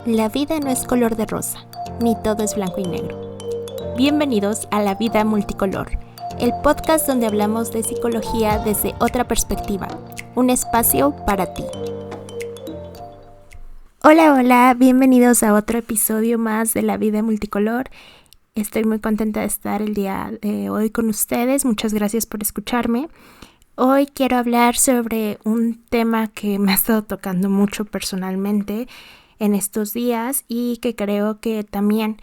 La vida no es color de rosa, ni todo es blanco y negro. Bienvenidos a La Vida Multicolor, el podcast donde hablamos de psicología desde otra perspectiva, un espacio para ti. Hola, bienvenidos a otro episodio más de La Vida Multicolor. Estoy muy contenta de estar el día de hoy con ustedes, muchas gracias por escucharme. Hoy quiero hablar sobre un tema que me ha estado tocando mucho personalmente en estos días y que creo que también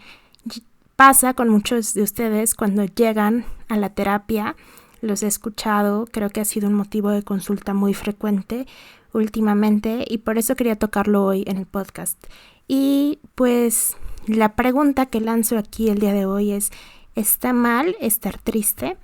pasa con muchos de ustedes cuando llegan a la terapia. Los he escuchado, creo que ha sido un motivo de consulta muy frecuente últimamente y por eso quería tocarlo hoy en el podcast. Y pues la pregunta que lanzo aquí el día de hoy es: ¿está mal estar triste?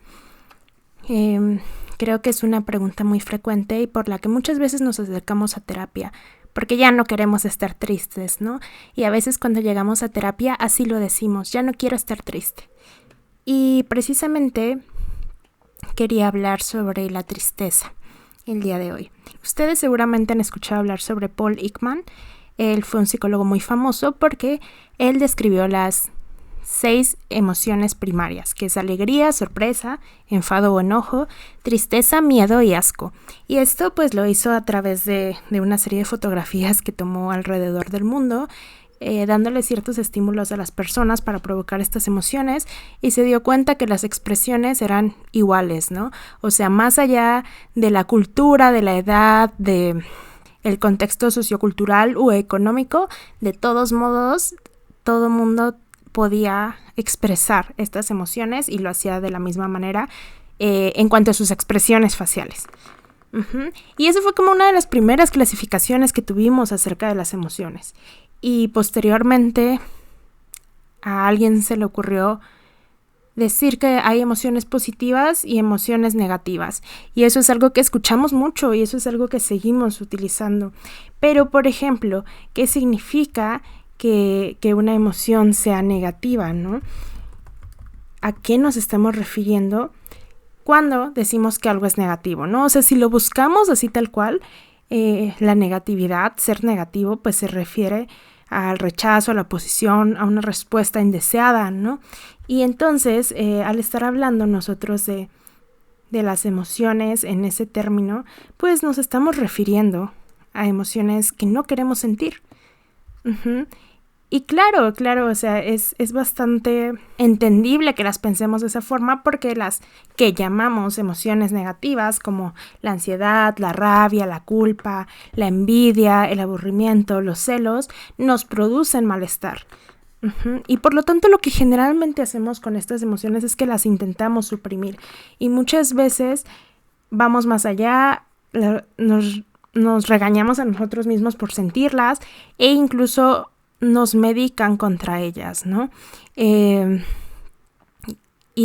Creo que es una pregunta muy frecuente y por la que muchas veces nos acercamos a terapia, porque ya no queremos estar tristes, ¿no? Y a veces cuando llegamos a terapia así lo decimos, ya no quiero estar triste. Y precisamente quería hablar sobre la tristeza el día de hoy. Ustedes seguramente han escuchado hablar sobre Paul Ekman. Él fue un psicólogo muy famoso porque él describió las 6 emociones primarias, que es alegría, sorpresa, enfado o enojo, tristeza, miedo y asco. Y esto pues lo hizo a través de una serie de fotografías que tomó alrededor del mundo, dándole ciertos estímulos a las personas para provocar estas emociones, y se dio cuenta que las expresiones eran iguales, ¿no? O sea, más allá de la cultura, de la edad, de el contexto sociocultural o económico, de todos modos, todo mundo podía expresar estas emociones y lo hacía de la misma manera en cuanto a sus expresiones faciales. Y eso fue como una de las primeras clasificaciones que tuvimos acerca de las emociones. Y posteriormente a alguien se le ocurrió decir que hay emociones positivas y emociones negativas. Y eso es algo que escuchamos mucho y eso es algo que seguimos utilizando. Pero, por ejemplo, ¿qué significa que una emoción sea negativa, ¿no? ¿A qué nos estamos refiriendo cuando decimos que algo es negativo, ¿no? O sea, si lo buscamos así tal cual, la negatividad, ser negativo, pues se refiere al rechazo, a la oposición, a una respuesta indeseada, ¿no? Y entonces, al estar hablando nosotros de las emociones en ese término, pues nos estamos refiriendo a emociones que no queremos sentir. Y claro, o sea, es bastante entendible que las pensemos de esa forma porque las que llamamos emociones negativas, como la ansiedad, la rabia, la culpa, la envidia, el aburrimiento, los celos, nos producen malestar. Y por lo tanto lo que generalmente hacemos con estas emociones es que las intentamos suprimir. Y muchas veces vamos más allá, nos regañamos a nosotros mismos por sentirlas e incluso nos medican contra ellas, ¿no? Y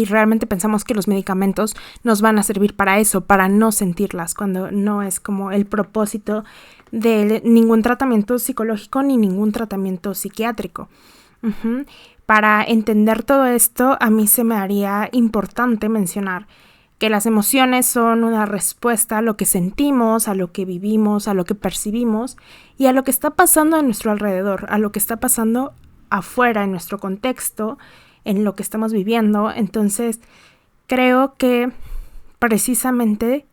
realmente pensamos que los medicamentos nos van a servir para eso, para no sentirlas, cuando no es como el propósito de ningún tratamiento psicológico ni ningún tratamiento psiquiátrico. Para entender todo esto, a mí se me haría importante mencionar que las emociones son una respuesta a lo que sentimos, a lo que vivimos, a lo que percibimos y a lo que está pasando a nuestro alrededor, a lo que está pasando afuera en nuestro contexto, en lo que estamos viviendo. Entonces, creo que precisamente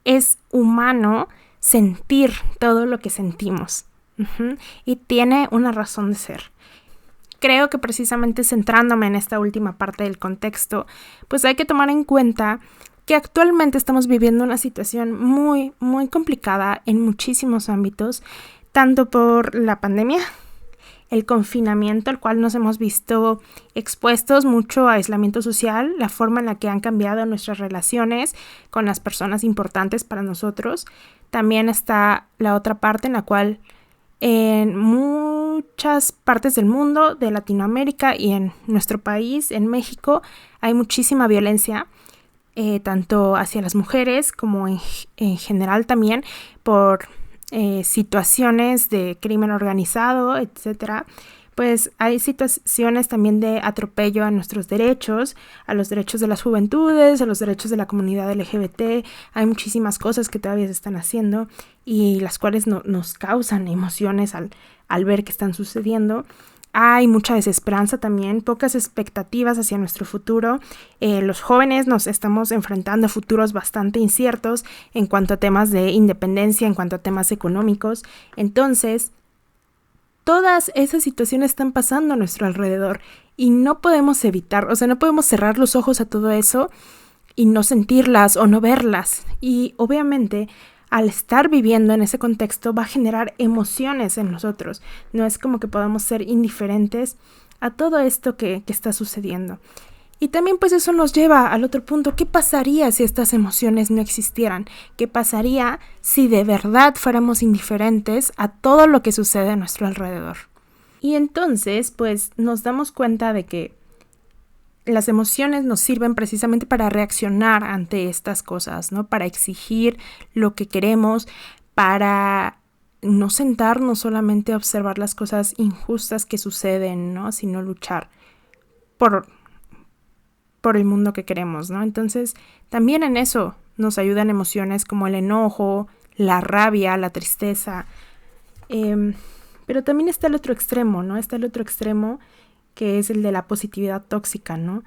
es humano sentir todo lo que sentimos. Y tiene una razón de ser. Creo que precisamente centrándome en esta última parte del contexto, pues hay que tomar en cuenta que actualmente estamos viviendo una situación muy, muy complicada en muchísimos ámbitos, tanto por la pandemia, el confinamiento al cual nos hemos visto expuestos mucho a aislamiento social, la forma en la que han cambiado nuestras relaciones con las personas importantes para nosotros. También está la otra parte en la cual en muchas partes del mundo, de Latinoamérica y en nuestro país, en México, hay muchísima violencia, tanto hacia las mujeres como en general también por situaciones de crimen organizado, etcétera, pues hay situaciones también de atropello a nuestros derechos, a los derechos de las juventudes, a los derechos de la comunidad LGBT. Hay muchísimas cosas que todavía se están haciendo y las cuales nos causan emociones al ver que están sucediendo. Hay mucha desesperanza también, pocas expectativas hacia nuestro futuro. Los jóvenes nos estamos enfrentando a futuros bastante inciertos en cuanto a temas de independencia, en cuanto a temas económicos. Entonces, todas esas situaciones están pasando a nuestro alrededor y no podemos evitar, no podemos cerrar los ojos a todo eso y no sentirlas o no verlas. Y obviamente, al estar viviendo en ese contexto va a generar emociones en nosotros. No es como que podamos ser indiferentes a todo esto que está sucediendo. Y también pues eso nos lleva al otro punto. ¿Qué pasaría si estas emociones no existieran? ¿Qué pasaría si de verdad fuéramos indiferentes a todo lo que sucede a nuestro alrededor? Y entonces pues nos damos cuenta de que las emociones nos sirven precisamente para reaccionar ante estas cosas, ¿no? Para exigir lo que queremos, para no sentarnos solamente a observar las cosas injustas que suceden, ¿no? Sino luchar por el mundo que queremos, ¿no? Entonces, también en eso nos ayudan emociones como el enojo, la rabia, la tristeza. Pero también está el otro extremo, ¿no? Está el otro extremo que es el de la positividad tóxica, ¿no?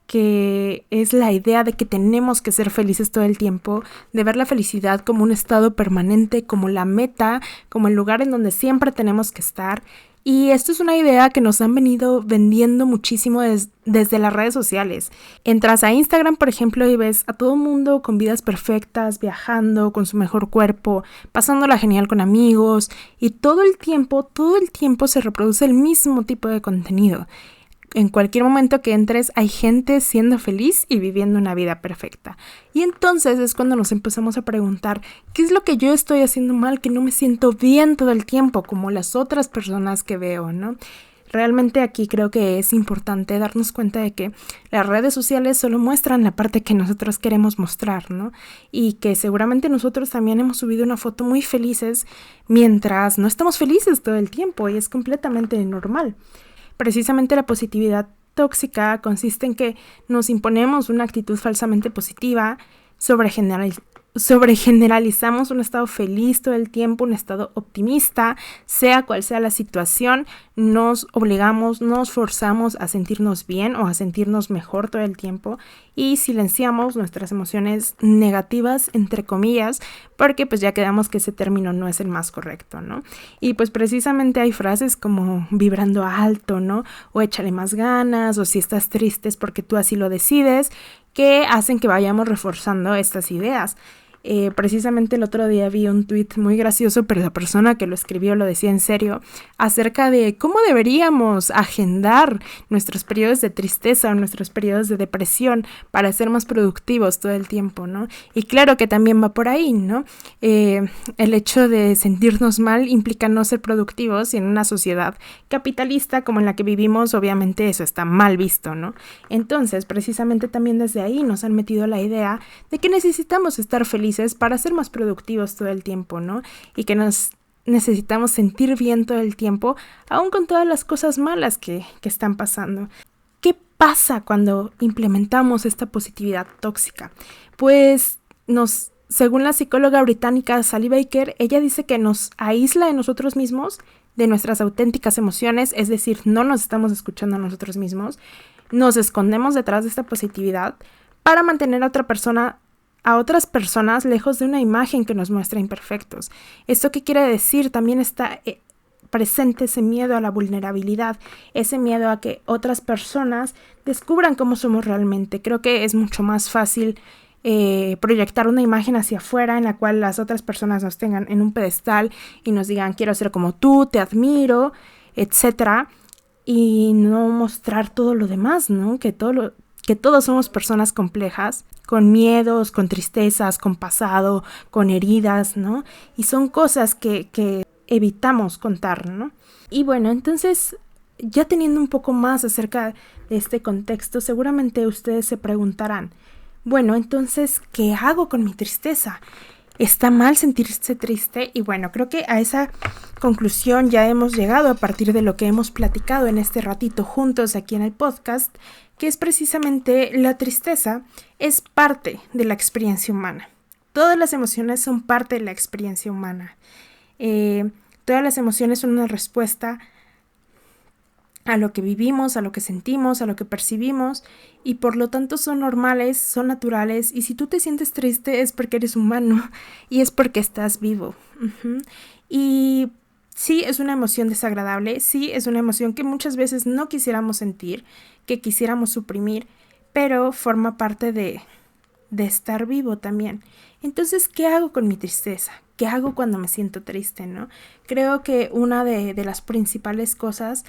Que es la idea de que tenemos que ser felices todo el tiempo, de ver la felicidad como un estado permanente, como la meta, como el lugar en donde siempre tenemos que estar. Y esto es una idea que nos han venido vendiendo muchísimo desde las redes sociales. Entras a Instagram, por ejemplo, y ves a todo mundo con vidas perfectas, viajando, con su mejor cuerpo, pasándola genial con amigos, y todo el tiempo se reproduce el mismo tipo de contenido. En cualquier momento que entres hay gente siendo feliz y viviendo una vida perfecta. Y entonces es cuando nos empezamos a preguntar, ¿qué es lo que yo estoy haciendo mal que no me siento bien todo el tiempo como las otras personas que veo, ¿no? Realmente aquí creo que es importante darnos cuenta de que las redes sociales solo muestran la parte que nosotros queremos mostrar, ¿no? Y que seguramente nosotros también hemos subido una foto muy felices mientras no estamos felices todo el tiempo y es completamente normal. Precisamente la positividad tóxica consiste en que nos imponemos una actitud falsamente positiva, sobregeneralizamos un estado feliz todo el tiempo, un estado optimista, sea cual sea la situación, nos obligamos, nos forzamos a sentirnos bien o a sentirnos mejor todo el tiempo y silenciamos nuestras emociones negativas, entre comillas, porque pues ya quedamos que ese término no es el más correcto, ¿no? Y pues precisamente hay frases como vibrando alto, ¿no? O échale más ganas, o si estás triste es porque tú así lo decides, que hacen que vayamos reforzando estas ideas. Precisamente el otro día vi un tuit muy gracioso, pero la persona que lo escribió lo decía en serio, acerca de cómo deberíamos agendar nuestros periodos de tristeza o nuestros periodos de depresión para ser más productivos todo el tiempo, ¿no? Y claro que también va por ahí, ¿no? El hecho de sentirnos mal implica no ser productivos y en una sociedad capitalista como en la que vivimos, obviamente eso está mal visto, ¿no? Entonces, precisamente también desde ahí nos han metido la idea de que necesitamos estar felices para ser más productivos todo el tiempo, ¿no? Y que nos necesitamos sentir bien todo el tiempo, aún con todas las cosas malas que están pasando. ¿Qué pasa cuando implementamos esta positividad tóxica? Pues según la psicóloga británica Sally Baker, ella dice que nos aísla de nosotros mismos, de nuestras auténticas emociones, es decir, no nos estamos escuchando a nosotros mismos, nos escondemos detrás de esta positividad para mantener a otras personas lejos de una imagen que nos muestra imperfectos. ¿Esto qué quiere decir? También está presente ese miedo a la vulnerabilidad, ese miedo a que otras personas descubran cómo somos realmente. Creo que es mucho más fácil proyectar una imagen hacia afuera en la cual las otras personas nos tengan en un pedestal y nos digan quiero ser como tú, te admiro, etcétera, y no mostrar todo lo demás, ¿no? Que todos somos personas complejas, con miedos, con tristezas, con pasado, con heridas, ¿no? Y son cosas que evitamos contar, ¿no? Y bueno, entonces, ya teniendo un poco más acerca de este contexto, seguramente ustedes se preguntarán, bueno, entonces, ¿qué hago con mi tristeza? está mal sentirse triste. Y bueno, creo que a esa conclusión ya hemos llegado a partir de lo que hemos platicado en este ratito juntos aquí en el podcast, que es precisamente la tristeza es parte de la experiencia humana. Todas las emociones son parte de la experiencia humana. Todas las emociones son una respuesta a lo que vivimos, a lo que sentimos, a lo que percibimos, y por lo tanto son normales, son naturales, y si tú te sientes triste es porque eres humano y es porque estás vivo. Y sí, es una emoción desagradable, sí, es una emoción que muchas veces no quisiéramos sentir, que quisiéramos suprimir, pero forma parte de estar vivo también. Entonces, ¿qué hago con mi tristeza? ¿Qué hago cuando me siento triste, no? Creo que una de las principales cosas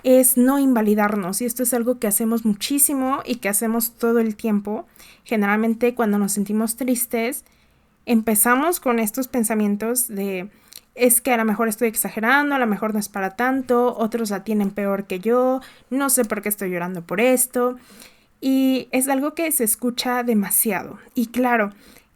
es no invalidarnos, y esto es algo que hacemos muchísimo y que hacemos todo el tiempo. Generalmente cuando nos sentimos tristes empezamos con estos pensamientos de es que a lo mejor estoy exagerando, a lo mejor no es para tanto, otros la tienen peor que yo, no sé por qué estoy llorando por esto, y es algo que se escucha demasiado. Y claro,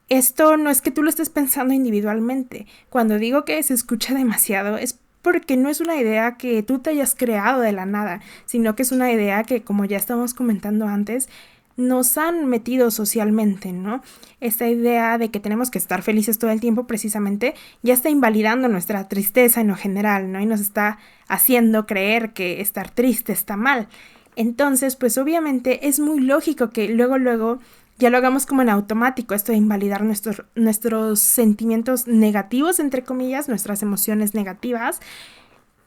esto no es que tú lo estés pensando individualmente. Cuando digo que se escucha demasiado es porque no es una idea que tú te hayas creado de la nada, sino que es una idea que, como ya estábamos comentando antes, nos han metido socialmente, ¿no? Esta idea de que tenemos que estar felices todo el tiempo precisamente ya está invalidando nuestra tristeza en lo general, ¿no? Y nos está haciendo creer que estar triste está mal. Entonces, pues obviamente es muy lógico que luego ya lo hagamos como en automático, esto de invalidar nuestros sentimientos negativos, entre comillas, nuestras emociones negativas.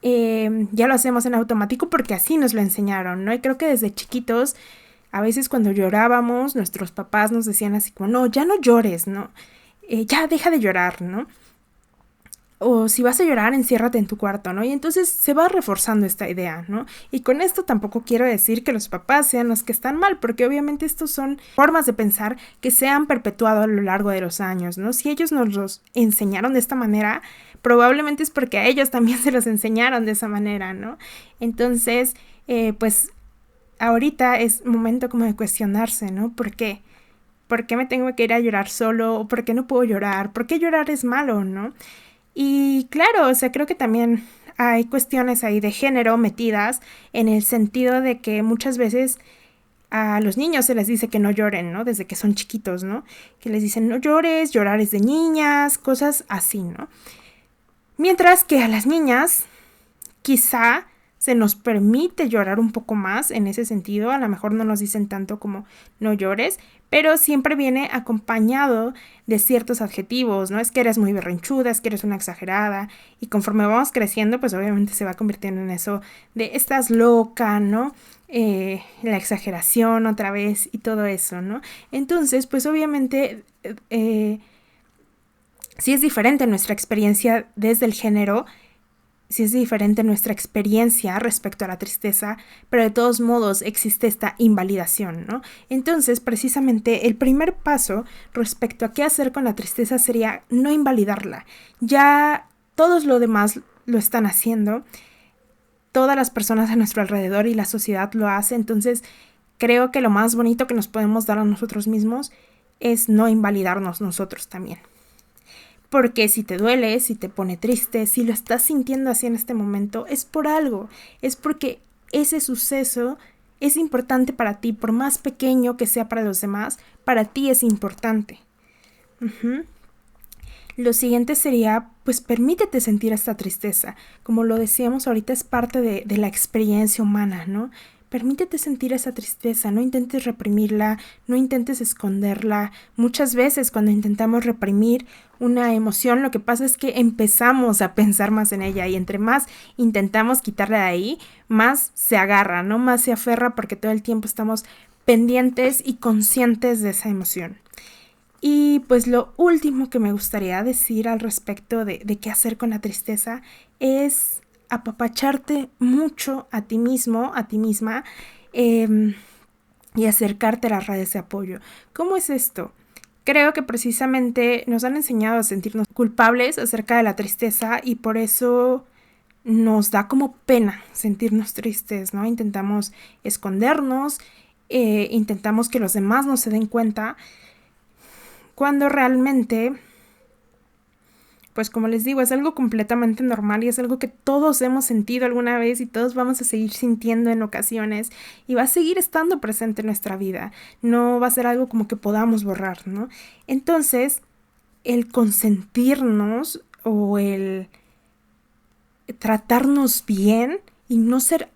Ya lo hacemos en automático porque así nos lo enseñaron, ¿no? Y creo que desde chiquitos, a veces cuando llorábamos, nuestros papás nos decían así como, no, ya no llores, ¿no? Ya deja de llorar, ¿no? O si vas a llorar, enciérrate en tu cuarto, ¿no? Y entonces se va reforzando esta idea, ¿no? Y con esto tampoco quiero decir que los papás sean los que están mal, porque obviamente estos son formas de pensar que se han perpetuado a lo largo de los años, ¿no? Si ellos nos los enseñaron de esta manera, probablemente es porque a ellos también se los enseñaron de esa manera, ¿no? Entonces, pues ahorita es momento como de cuestionarse, ¿no? ¿Por qué? ¿Por qué me tengo que ir a llorar solo? ¿O por qué no puedo llorar? ¿Por qué llorar es malo, no? Y claro, o sea, creo que también hay cuestiones ahí de género metidas en el sentido de que muchas veces a los niños se les dice que no lloren, ¿no? Desde que son chiquitos, ¿no? Que les dicen no llores, llorar es de niñas, cosas así, ¿no? Mientras que a las niñas quizá se nos permite llorar un poco más en ese sentido, a lo mejor no nos dicen tanto como no llores, pero siempre viene acompañado de ciertos adjetivos, ¿no? Es que eres muy berrinchuda, es que eres una exagerada, y conforme vamos creciendo, pues obviamente se va convirtiendo en eso de estás loca, ¿no? La exageración otra vez y todo eso, ¿no? Entonces, pues obviamente sí es diferente nuestra experiencia desde el género, si es diferente nuestra experiencia respecto a la tristeza, pero de todos modos existe esta invalidación, ¿no? Entonces, precisamente el primer paso respecto a qué hacer con la tristeza sería no invalidarla. Ya todos lo demás lo están haciendo, todas las personas a nuestro alrededor y la sociedad lo hace, entonces creo que lo más bonito que nos podemos dar a nosotros mismos es no invalidarnos nosotros también. Porque si te duele, si te pone triste, si lo estás sintiendo así en este momento, es por algo. Es porque ese suceso es importante para ti, por más pequeño que sea para los demás, para ti es importante. Lo siguiente sería, pues permítete sentir esta tristeza. Como lo decíamos ahorita, es parte de la experiencia humana, ¿no? Permítete sentir esa tristeza, no intentes reprimirla, no intentes esconderla. Muchas veces cuando intentamos reprimir una emoción, lo que pasa es que empezamos a pensar más en ella, y entre más intentamos quitarla de ahí, más se agarra, ¿no? Más se aferra, porque todo el tiempo estamos pendientes y conscientes de esa emoción. Y pues lo último que me gustaría decir al respecto de qué hacer con la tristeza es apapacharte mucho a ti mismo, a ti misma, y acercarte a las redes de apoyo. ¿Cómo es esto? Creo que precisamente nos han enseñado a sentirnos culpables acerca de la tristeza, y por eso nos da como pena sentirnos tristes, ¿no? Intentamos escondernos, intentamos que los demás no se den cuenta, cuando realmente pues como les digo, es algo completamente normal y es algo que todos hemos sentido alguna vez y todos vamos a seguir sintiendo en ocasiones y va a seguir estando presente en nuestra vida. No va a ser algo como que podamos borrar, ¿no? Entonces, el consentirnos o el tratarnos bien y no ser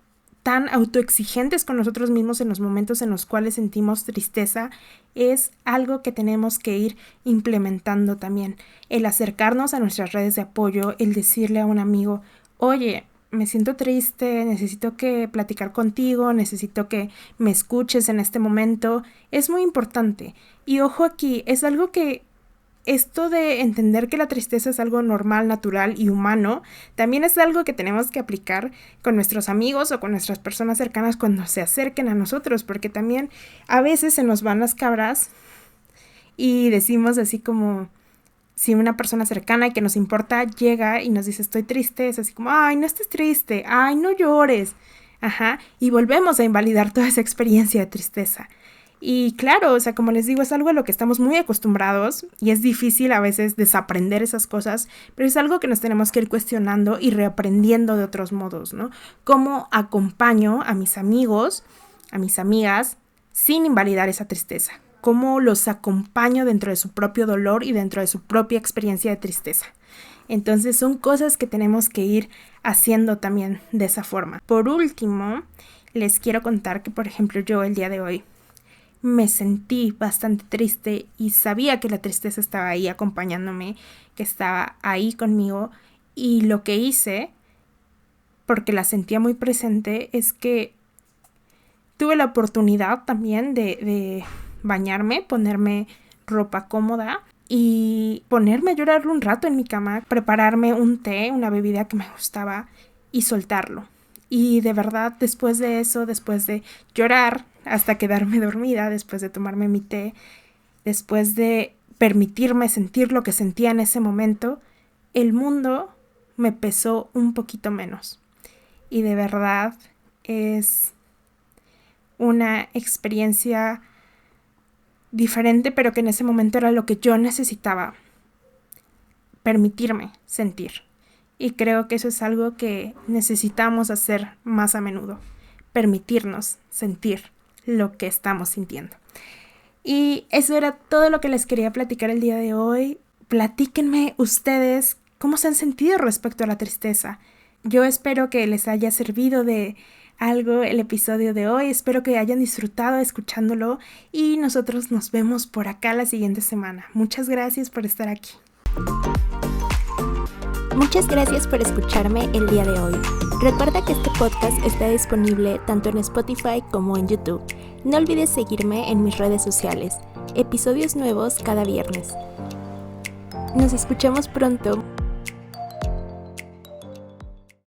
tan autoexigentes con nosotros mismos en los momentos en los cuales sentimos tristeza es algo que tenemos que ir implementando también. El acercarnos a nuestras redes de apoyo, el decirle a un amigo, oye, me siento triste, necesito que platicar contigo, necesito que me escuches en este momento, es muy importante. Y ojo aquí, es algo que esto de entender que la tristeza es algo normal, natural y humano, también es algo que tenemos que aplicar con nuestros amigos o con nuestras personas cercanas cuando se acerquen a nosotros, porque también a veces se nos van las cabras y decimos así como, si una persona cercana y que nos importa llega y nos dice estoy triste, es así como, ay, no estés triste, ay, no llores, y volvemos a invalidar toda esa experiencia de tristeza. Y claro, o sea, como les digo, es algo a lo que estamos muy acostumbrados y es difícil a veces desaprender esas cosas, pero es algo que nos tenemos que ir cuestionando y reaprendiendo de otros modos, ¿no? Cómo acompaño a mis amigos, a mis amigas, sin invalidar esa tristeza. Cómo los acompaño dentro de su propio dolor y dentro de su propia experiencia de tristeza. Entonces son cosas que tenemos que ir haciendo también de esa forma. Por último, les quiero contar que, por ejemplo, yo el día de hoy me sentí bastante triste y sabía que la tristeza estaba ahí acompañándome, que estaba ahí conmigo, y lo que hice, porque la sentía muy presente, es que tuve la oportunidad también de bañarme, ponerme ropa cómoda y ponerme a llorar un rato en mi cama, prepararme un té, una bebida que me gustaba y soltarlo. Y de verdad, después de eso, después de llorar hasta quedarme dormida, después de tomarme mi té, después de permitirme sentir lo que sentía en ese momento, el mundo me pesó un poquito menos. Y de verdad es una experiencia diferente, pero que en ese momento era lo que yo necesitaba, permitirme sentir. Y creo que eso es algo que necesitamos hacer más a menudo, permitirnos sentir lo que estamos sintiendo. Y eso era todo lo que les quería platicar el día de hoy. Platíquenme ustedes cómo se han sentido respecto a la tristeza. Yo espero que les haya servido de algo el episodio de hoy. Espero que hayan disfrutado escuchándolo y nosotros nos vemos por acá la siguiente semana. Muchas gracias por estar aquí. Muchas gracias por escucharme el día de hoy. Recuerda que este podcast está disponible tanto en Spotify como en YouTube. No olvides seguirme en mis redes sociales. Episodios nuevos cada viernes. Nos escuchamos pronto.